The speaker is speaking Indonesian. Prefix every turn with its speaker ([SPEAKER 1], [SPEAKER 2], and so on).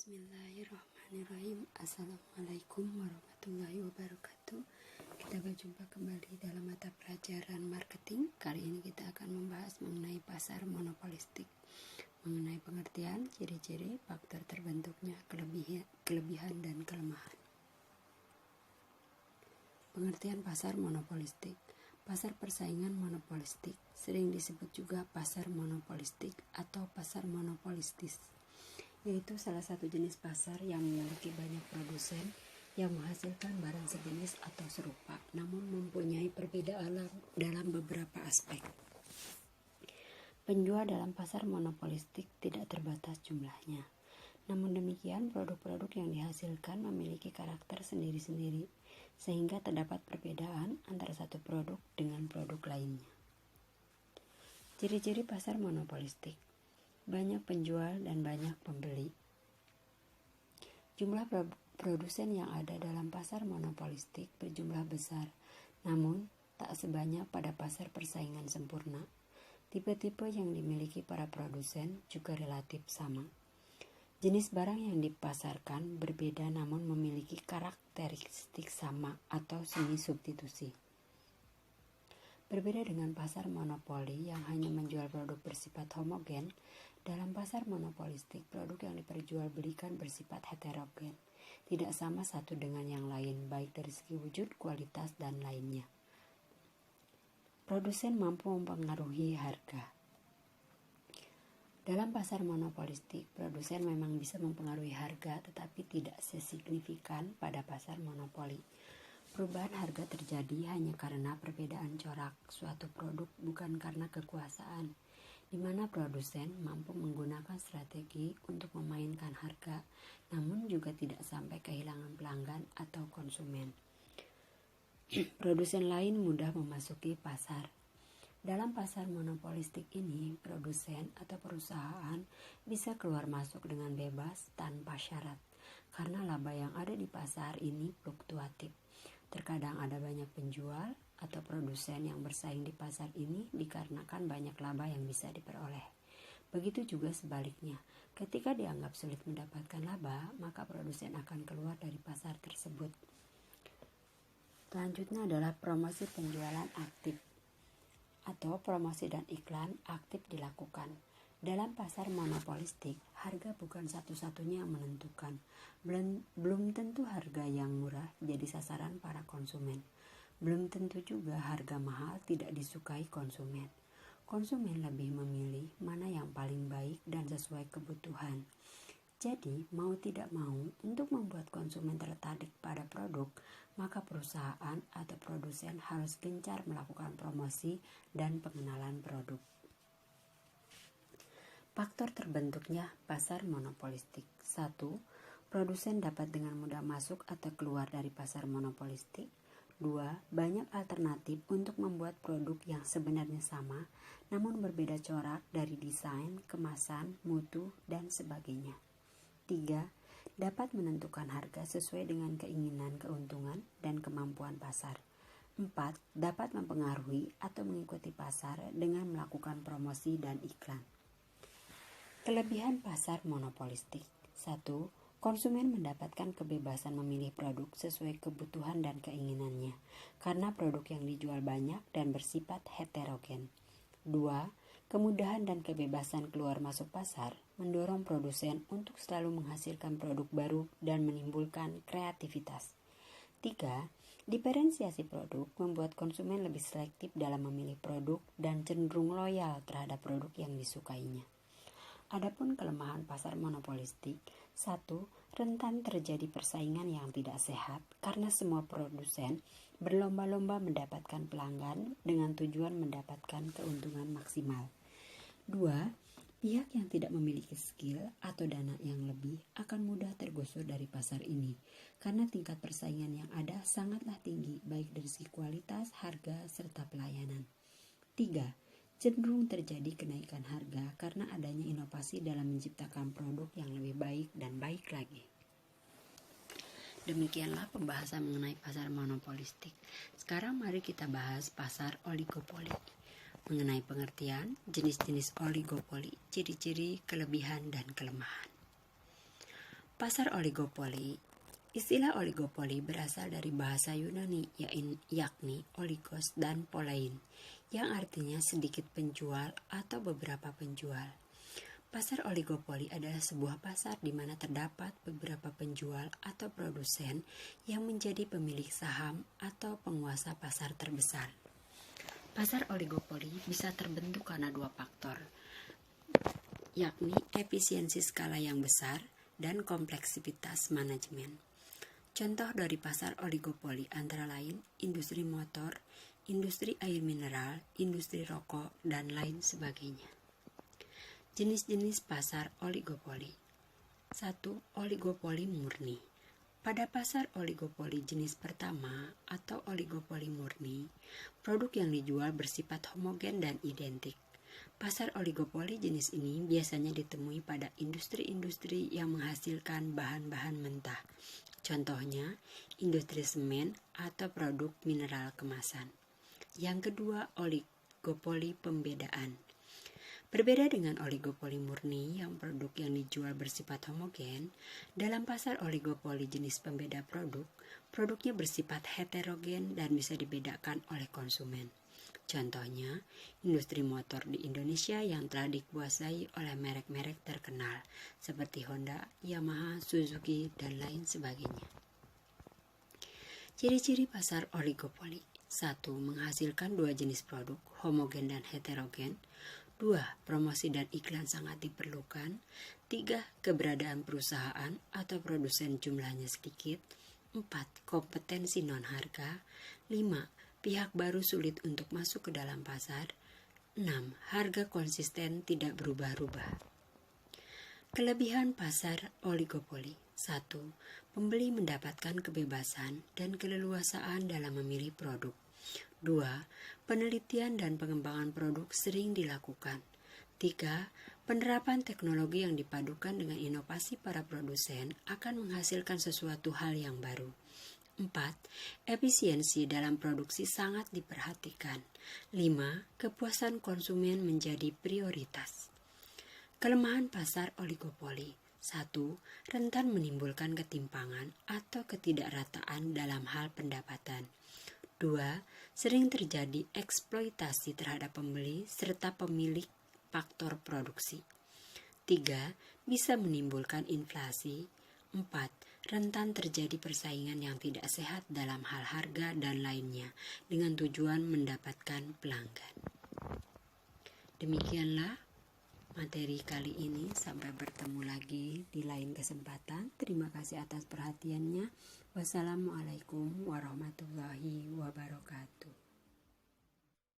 [SPEAKER 1] Bismillahirrahmanirrahim. Assalamualaikum warahmatullahi wabarakatuh. Kita berjumpa kembali dalam mata pelajaran marketing. Kali ini kita akan membahas mengenai pasar monopolistik, mengenai pengertian, ciri-ciri, faktor terbentuknya, kelebihan dan kelemahan. Pengertian pasar monopolistik. Pasar persaingan monopolistik sering disebut juga pasar monopolistik atau pasar monopolistis, yaitu salah satu jenis pasar yang memiliki banyak produsen yang menghasilkan barang sejenis atau serupa, namun mempunyai perbedaan dalam beberapa aspek. Penjual dalam pasar monopolistik tidak terbatas jumlahnya. Namun demikian, produk-produk yang dihasilkan memiliki karakter sendiri-sendiri, sehingga terdapat perbedaan antara satu produk dengan produk lainnya. Ciri-ciri pasar monopolistik: banyak penjual dan banyak pembeli. Jumlah produsen yang ada dalam pasar monopolistik berjumlah besar, namun tak sebanyak pada pasar persaingan sempurna. Tipe-tipe yang dimiliki para produsen juga relatif sama. Jenis barang yang dipasarkan berbeda namun memiliki karakteristik sama atau semi substitusi. Berbeda dengan pasar monopoli yang hanya menjual produk bersifat homogen, dalam pasar monopolistik produk yang diperjualbelikan bersifat heterogen, tidak sama satu dengan yang lain baik dari segi wujud, kualitas, dan lainnya. Produsen mampu mempengaruhi harga. Dalam pasar monopolistik, produsen memang bisa mempengaruhi harga tetapi tidak sesignifikan pada pasar monopoli. Perubahan harga terjadi hanya karena perbedaan corak suatu produk, bukan karena kekuasaan, di mana produsen mampu menggunakan strategi untuk memainkan harga, namun juga tidak sampai kehilangan pelanggan atau konsumen. Produsen lain mudah memasuki pasar. Dalam pasar monopolistik ini, produsen atau perusahaan bisa keluar masuk dengan bebas tanpa syarat, karena laba yang ada di pasar ini fluktuatif. Terkadang ada banyak penjual atau produsen yang bersaing di pasar ini dikarenakan banyak laba yang bisa diperoleh. Begitu juga sebaliknya, ketika dianggap sulit mendapatkan laba, maka produsen akan keluar dari pasar tersebut. Selanjutnya adalah promosi penjualan aktif atau promosi dan iklan aktif dilakukan. Dalam pasar monopolistik, harga bukan satu-satunya yang menentukan. Belum tentu harga yang murah jadi sasaran para konsumen. Belum tentu juga harga mahal tidak disukai konsumen. Konsumen lebih memilih mana yang paling baik dan sesuai kebutuhan. Jadi, mau tidak mau, untuk membuat konsumen tertarik pada produk, maka perusahaan atau produsen harus gencar melakukan promosi dan pengenalan produk. Faktor terbentuknya pasar monopolistik. 1. Produsen dapat dengan mudah masuk atau keluar dari pasar monopolistik. 2. Banyak alternatif untuk membuat produk yang sebenarnya sama, namun berbeda corak dari desain, kemasan, mutu, dan sebagainya. 3. Dapat menentukan harga sesuai dengan keinginan, keuntungan, dan kemampuan pasar. 4. Dapat mempengaruhi atau mengikuti pasar dengan melakukan promosi dan iklan. Kelebihan pasar monopolistik. 1. Konsumen mendapatkan kebebasan memilih produk sesuai kebutuhan dan keinginannya, karena produk yang dijual banyak dan bersifat heterogen. 2. Kemudahan dan kebebasan keluar masuk pasar mendorong produsen untuk selalu menghasilkan produk baru dan menimbulkan kreativitas. 3. Diferensiasi produk membuat konsumen lebih selektif dalam memilih produk dan cenderung loyal terhadap produk yang disukainya. Adapun kelemahan pasar monopolistik: 1. Rentan terjadi persaingan yang tidak sehat karena semua produsen berlomba-lomba mendapatkan pelanggan dengan tujuan mendapatkan keuntungan maksimal. 2. Pihak yang tidak memiliki skill atau dana yang lebih akan mudah tergusur dari pasar ini karena tingkat persaingan yang ada sangatlah tinggi baik dari segi kualitas, harga, serta pelayanan. 3. Cenderung terjadi kenaikan harga karena adanya inovasi dalam menciptakan produk yang lebih baik dan baik lagi. Demikianlah pembahasan mengenai pasar monopolistik. Sekarang mari kita bahas pasar oligopoli. Mengenai pengertian, jenis-jenis oligopoli, ciri-ciri, kelebihan, dan kelemahan. Pasar oligopoli. Istilah oligopoli berasal dari bahasa Yunani yakni oligos dan polein, yang artinya sedikit penjual atau beberapa penjual. Pasar oligopoli adalah sebuah pasar di mana terdapat beberapa penjual atau produsen yang menjadi pemilik saham atau penguasa pasar terbesar. Pasar oligopoli bisa terbentuk karena dua faktor, yakni efisiensi skala yang besar dan kompleksitas manajemen. Contoh dari pasar oligopoli antara lain industri motor, industri air mineral, industri rokok, dan lain sebagainya. Jenis-jenis pasar oligopoli. 1. Oligopoli murni. Pada pasar oligopoli jenis pertama atau oligopoli murni, produk yang dijual bersifat homogen dan identik. Pasar oligopoli jenis ini biasanya ditemui pada industri-industri yang menghasilkan bahan-bahan mentah. Contohnya, industri semen atau produk mineral kemasan. Yang kedua, oligopoli pembedaan. Berbeda dengan oligopoli murni yang produk yang dijual bersifat homogen, dalam pasar oligopoli jenis pembeda produk, produknya bersifat heterogen dan bisa dibedakan oleh konsumen. Contohnya, industri motor di Indonesia yang telah dikuasai oleh merek-merek terkenal seperti Honda, Yamaha, Suzuki, dan lain sebagainya. Ciri-ciri pasar oligopoli. 1. Menghasilkan dua jenis produk, homogen dan heterogen. 2. Promosi dan iklan sangat diperlukan. 3. Keberadaan perusahaan atau produsen jumlahnya sedikit. 4. Kompetensi non-harga. 5. Pihak baru sulit untuk masuk ke dalam pasar. 6. Harga konsisten tidak berubah-ubah. Kelebihan pasar oligopoli. 1. Pembeli mendapatkan kebebasan dan keleluasaan dalam memilih produk. 2. Penelitian dan pengembangan produk sering dilakukan. 3. Penerapan teknologi yang dipadukan dengan inovasi para produsen akan menghasilkan sesuatu hal yang baru. 4. Efisiensi dalam produksi sangat diperhatikan. 5. Kepuasan konsumen menjadi prioritas. Kelemahan pasar oligopoli. 1. Rentan menimbulkan ketimpangan atau ketidakrataan dalam hal pendapatan. 2. Sering terjadi eksploitasi terhadap pembeli serta pemilik faktor produksi. 3. Bisa menimbulkan inflasi. 4. Rentan terjadi persaingan yang tidak sehat dalam hal harga dan lainnya dengan tujuan mendapatkan pelanggan. Demikianlah materi kali ini, sampai bertemu lagi di lain kesempatan. Terima kasih atas perhatiannya. Wassalamualaikum warahmatullahi wabarakatuh.